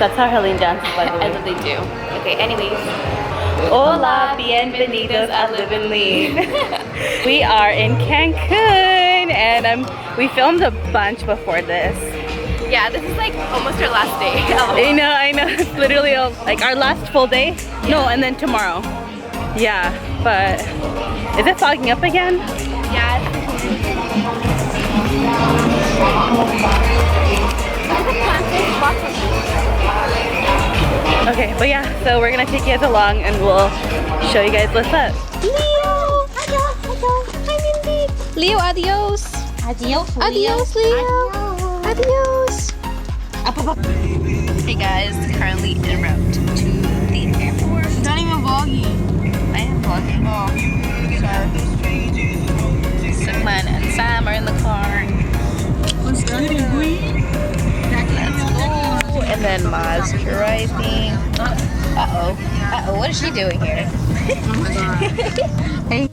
That's how Helene dances, by the way. I know they do. Okay, anyways. Hola, bienvenidos a Liv Leen. We are in Cancun, and we filmed a bunch before this. Yeah, this is like almost our last day. I know. It's literally like our last full day. Yeah. No, and then tomorrow. Yeah, but is it fogging up again? Yeah. Okay, but yeah, so we're gonna take you guys along and we'll show you guys what's up. Leo! Adios! Hi, Mindy! Leo, adios! Adios, Leo. Adios, Leo! Adios! Hey guys, currently en route to the airport. She's not even vlogging. I am vlogging. Oh, sorry. Sickman and Sam are in the car. Let's get it, green. Let's go. And then Maz driving. Uh-oh. Uh-oh, what is she doing here? Oh my god. Hey.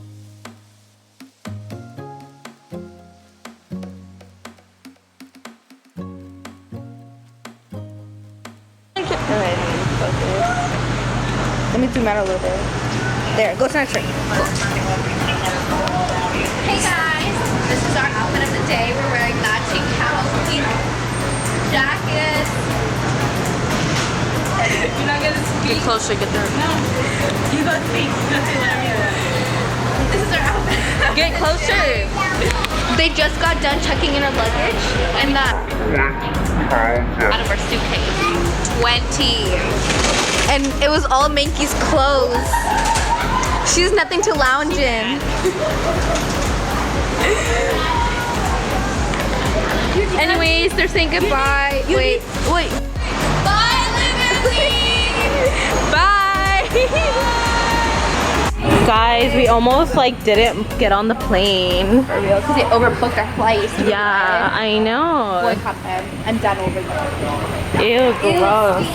Alright, let me zoom out a little bit. There, go stand straight. Hey guys, this is our outfit of the day. We're wearing matching Halloween jackets. You're not gonna speak. Get closer, get there. No. You go speak. You go say whatever you want. This is our outfit. Get closer. They just got done checking in our luggage and that out of our suitcase. 20. And it was all Mankey's clothes. She has nothing to lounge in. Anyways, they're saying goodbye. Wait. Bye, Liv Leen! Bye! Guys, we almost like didn't get on the plane. For real, because they overbooked our flights. Yeah, I know. Boycott them. I'm done over there. Ew, gross.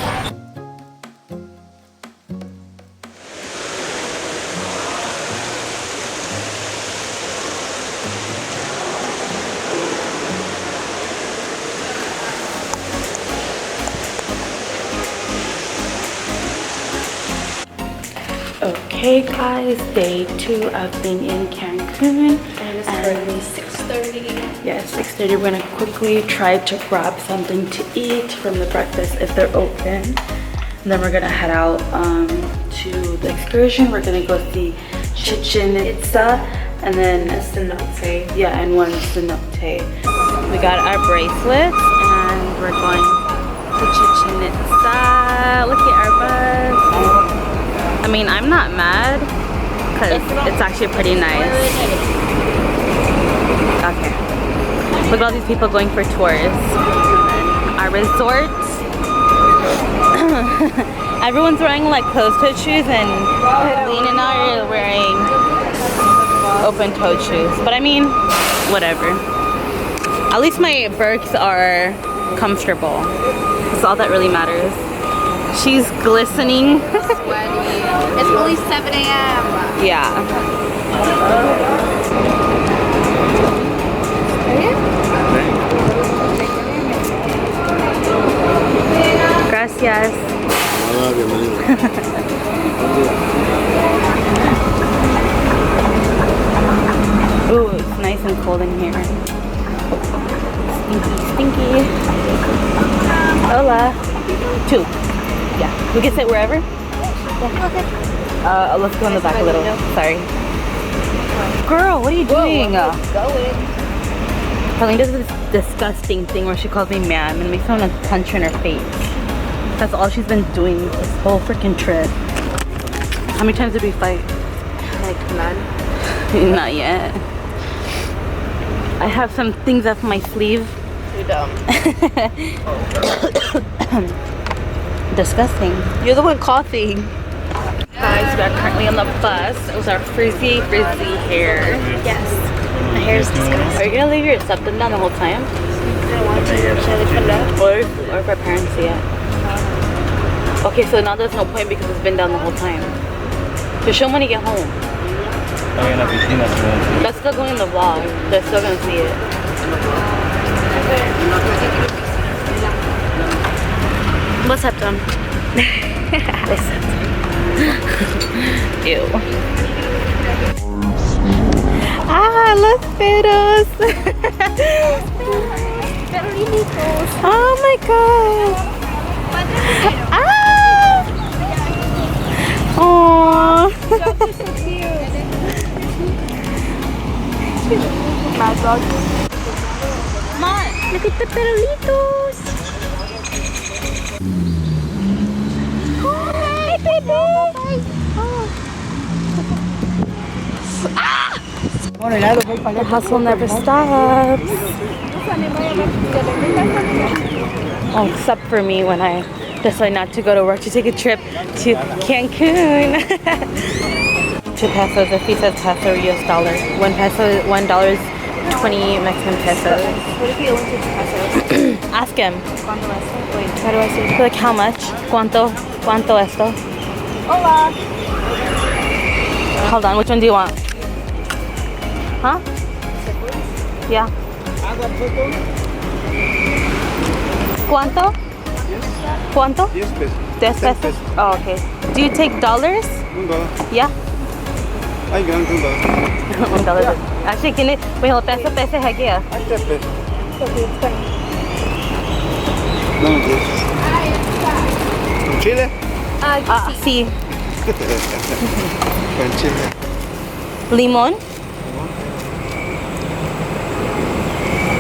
Okay guys, day 2 of being in Cancun. And it's currently 6:30. Yeah, 6:30. We're gonna quickly try to grab something to eat from the breakfast if they're open. And then we're gonna head out to the excursion. We're gonna go see Chichen Itza and then Cenote. Yeah, and one Cenote. We got our bracelets and we're going to Chichen Itza. Look at our bus. I mean, I'm not mad because it's actually pretty nice. Okay. Look at all these people going for tours. Our resort. Everyone's wearing like closed-toed shoes and Helene and I are wearing open-toed shoes. But I mean, whatever. At least my Birks are comfortable. That's all that really matters. She's glistening. Sweaty. It's only 7 a.m. Yeah. Gracias. Ooh, it's nice and cold in here. Stinky. Hola. 2. Yeah, we can sit wherever. Yeah. Okay. Let's go in the back a little. Sorry. Girl, what are you doing? Helene does this disgusting thing where she calls me ma'am and makes me want to punch her in her face. That's all she's been doing this whole freaking trip. How many times did we fight? Like none. Not yet. I have some things up my sleeve. You're dumb. Disgusting. You're the one coughing. Guys, we are currently on the bus with our frizzy hair. Yes. My hair is disgusting. Are you gonna leave your septum down the whole time? I don't want to. Should I put it up? Or if our parents see it? Okay, so now there's no point because it's been down the whole time. Just show them when you get home. That's still going in the vlog. They're still gonna see it. What's septum? Ew. Ah, los pedos. Oh my god. Ah. Oh. Look at the perolitos. Hi, baby. The hustle never stops. Oh, except for me when I decide not to go to work to take a trip to Cancun. 2 pesos if he says peso or US dollar. $1 is 20 Mexican pesos. What if he only takes pesos? Ask him. Wait, how do I say? Like how much? ¿Cuánto esto? Hola. Hold on, which one do you want? Huh? Yeah. ¿Cuánto? ¿Cuánto? 10 pesos. 10 pesos? Oh, okay. Do you take dollars? $1. Yeah. Ay, ganun $1. $1. Actually, can it? Wait, hold peso peso है क्या? Ay, 10 pesos. No, 10. ¿Con chile? Ah, sí. Con chile. Limón?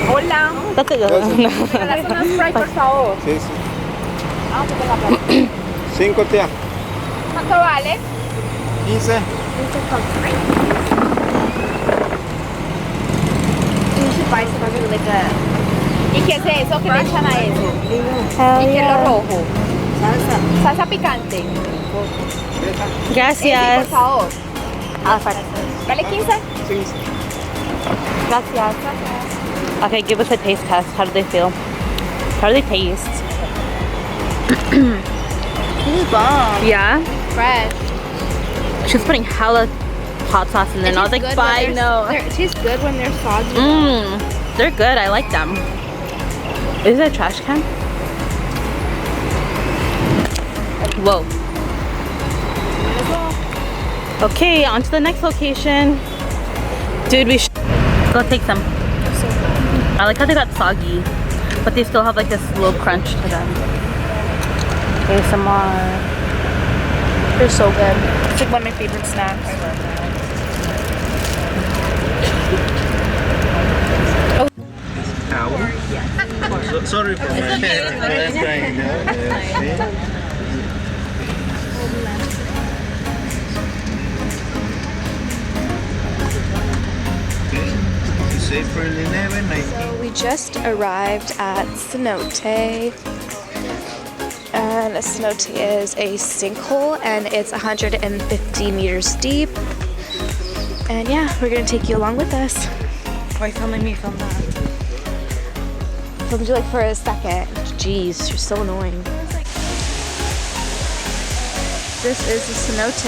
Hola. That's a good one. ¿Me das una Sprite, por favor? Sí, sí. 5 tía. ¿Cuánto vale? 15. You should buy some of like a... ¿Y qué es eso que le echan a eso? Hell ¿Y qué es yeah. lo rojo? Salsa picante. Sí, Gracias. por favor. Ah, ¿Vale 15? 15. gracias. Okay, give us a taste test. How do they feel? How do they taste? This is bomb. Yeah? Fresh. She was putting hella hot sauce in there, and I was like, bye, no. It tastes good when they're soggy. Mmm, they're good. I like them. Is it a trash can? Whoa. Okay, on to the next location. Dude, we should go take some. I like how they got soggy, but they still have like this little crunch to them. ASMR. They're so good. It's like one of my favorite snacks. Sorry for my hair. I'm trying now. So we just arrived at Cenote. And a cenote is a sinkhole and it's 150 meters deep. And yeah, we're gonna take you along with us. Why are you filming me? Film that. Filmed you like for a second. Jeez, you're so annoying. This is the cenote.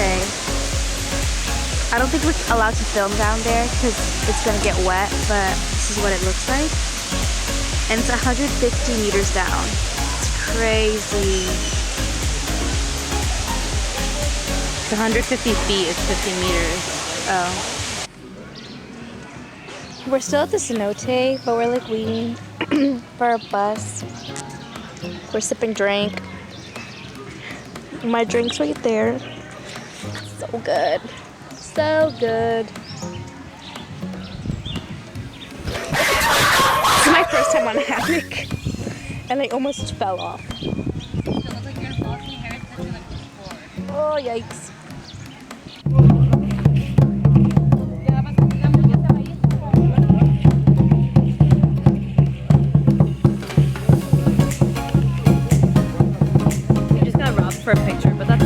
I don't think we're allowed to film down there because it's gonna get wet, but this is what it looks like. And it's 150 meters down. It's crazy. It's 150 feet. It's 50 meters. Oh. We're still at the cenote, but we're like waiting for our bus. We're sipping drink. My drink's right there. So good. So good. This is my first time on a hammock, and I almost fell off. Oh, yikes. We just got robbed for a picture, but that's